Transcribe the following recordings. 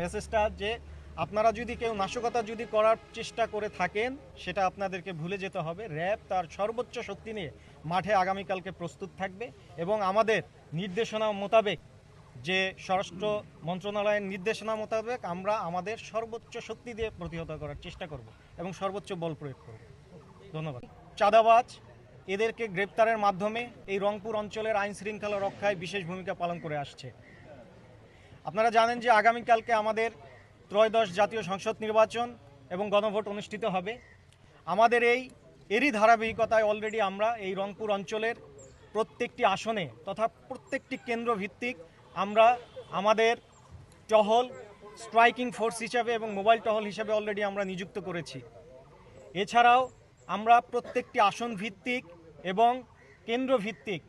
মেসেজটা যে আপনারা যদি কেউ নাশকতা যদি করার চেষ্টা করে থাকেন সেটা আপনাদেরকে ভুলে যেতে হবে। র্যাব তার সর্বোচ্চ শক্তি নিয়ে মাঠে আগামীকালকে প্রস্তুত থাকবে এবং আমাদের নির্দেশনা মোতাবেক যে স্বরাষ্ট্র মন্ত্রণালয়ের নির্দেশনা মোতাবেক আমরা আমাদের সর্বোচ্চ শক্তি দিয়ে প্রতিহত করার চেষ্টা করব এবং সর্বোচ্চ বল প্রয়োগ করব। ধন্যবাদ। চাঁদাবাজ এদেরকে গ্রেপ্তারের মাধ্যমে এই রংপুর অঞ্চলের আইন শৃঙ্খলা রক্ষায় বিশেষ ভূমিকা পালন করে আসছে। আপনারা জানেন যে আগামীকালকে আমাদের ত্রয়োদশ জাতীয় সংসদ নির্বাচন এবং গণভোট অনুষ্ঠিত হবে। আমাদের এরই ধারাবাহিকতায় অলরেডি আমরা এই রংপুর অঞ্চলের প্রত্যেকটি আসনে তথা প্রত্যেকটি কেন্দ্র ভিত্তিক আমরা আমাদের টহল স্ট্রাইকিং ফোর্স হিসাবে এবং মোবাইল টহল হিসাবে অলরেডি আমরা নিযুক্ত করেছি। এছাড়াও আমরা প্রত্যেকটি আসন ভিত্তিক এবং কেন্দ্র ভিত্তিক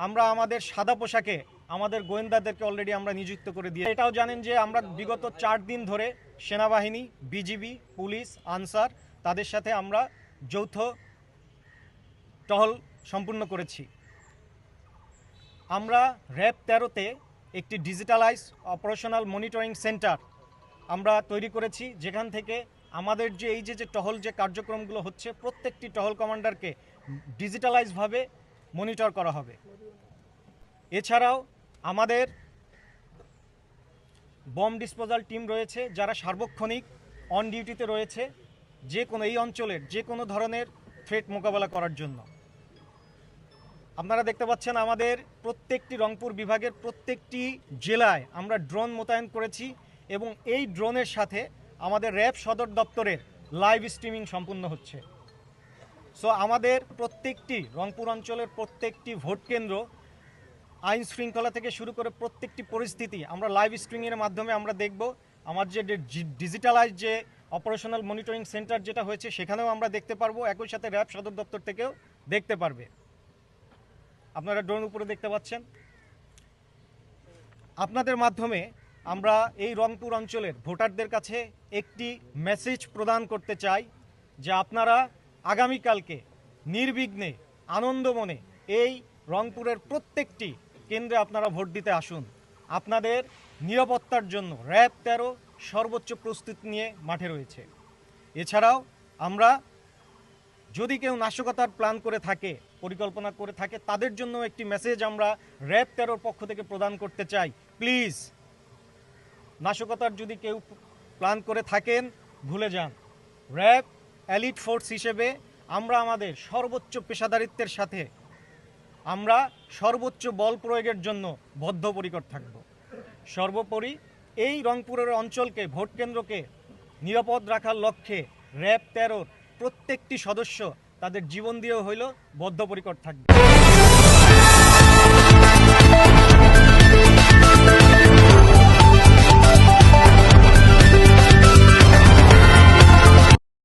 আমরা আমাদের সাদা পোশাকে আমাদের গোয়েন্দাদেরকে অলরেডি আমরা নিযুক্ত করে দিয়ে এটাও জানেন যে আমরা বিগত 4 দিন ধরে সেনাবাহিনী, বিজিবি, পুলিশ, আনসার তাদের সাথে আমরা যৌথ টহল সম্পূর্ণ করেছি। আমরা র্যাব 13-তে একটি ডিজিটালাইজ অপারেশনাল মনিটরিং সেন্টার আমরা তৈরি করেছি, যেখান থেকে আমাদের যে এই যে টহল যে কার্যক্রমগুলো হচ্ছে প্রত্যেকটি টহল কমান্ডারকে ডিজিটালাইজভাবে মনিটর করা হবে। এছাড়াও আমাদের বম ডিসপোজাল টিম রয়েছে যারা সার্বক্ষণিক অন ডিউটিতে রয়েছে যে কোনো এই অঞ্চলের যে কোনো ধরনের থ্রেট মোকাবেলা করার জন্য। আপনারা দেখতে পাচ্ছেন আমাদের প্রত্যেকটি রংপুর বিভাগের প্রত্যেকটি জেলায় আমরা ড্রোন মোতায়েন করেছি এবং এই ড্রোনের সাথে আমাদের র্যাব সদর দপ্তরের লাইভ স্ট্রিমিং সম্পূর্ণ হচ্ছে। সো আমাদের প্রত্যেকটি রংপুর অঞ্চলের প্রত্যেকটি ভোট কেন্দ্র আইন শৃঙ্খলা থেকে শুরু করে প্রত্যেকটি পরিস্থিতি আমরা লাইভ স্ট্রিমিংয়ের মাধ্যমে আমরা দেখব। আমার যে ডিজিটালাইজ যে অপারেশনাল মনিটরিং সেন্টার যেটা হয়েছে সেখানেও আমরা দেখতে পারবো, একই সাথে র্যাব সদর দপ্তর থেকেও দেখতে পারবে। আপনারা ড্রোন উপরে দেখতে পাচ্ছেন। আপনাদের মাধ্যমে আমরা এই রংপুর অঞ্চলের ভোটারদের কাছে একটি মেসেজ প্রদান করতে চাই যে আপনারা আগামীকালকে নির্বিঘ্নে আনন্দমনে এই রংপুরের প্রত্যেকটি কেন্দ্রে আপনারা ভোট দিতে আসুন। আপনাদের নিরাপত্তার জন্য র্যাব 13 সর্বোচ্চ প্রস্তুতি নিয়ে মাঠে রয়েছে। এছাড়াও আমরা যদি কেউ নাশকতার প্ল্যান করে থাকে, পরিকল্পনা করে থাকে, তাদের জন্য একটি মেসেজ আমরা র্যাব 13 পক্ষ থেকে প্রদান করতে চাই। প্লিজ নাশকতার যদি কেউ প্ল্যান করে থাকেন ভুলে যান। র্যাব এলিট ফোর্স হিসেবে আমরা আমাদের সর্বোচ্চ পেশাদারিত্বের সাথে আমরা সর্বোচ্চ বল প্রয়োগের জন্য বদ্ধপরিকর থাকব। সর্বোপরি এই রংপুরের অঞ্চলকে ভোট কেন্দ্রকে নিরাপদ রাখার লক্ষ্যে র্যাব 13 প্রত্যেকটি সদস্য তাদের জীবন দিয়েও হইল বদ্ধপরিকর থাকবে।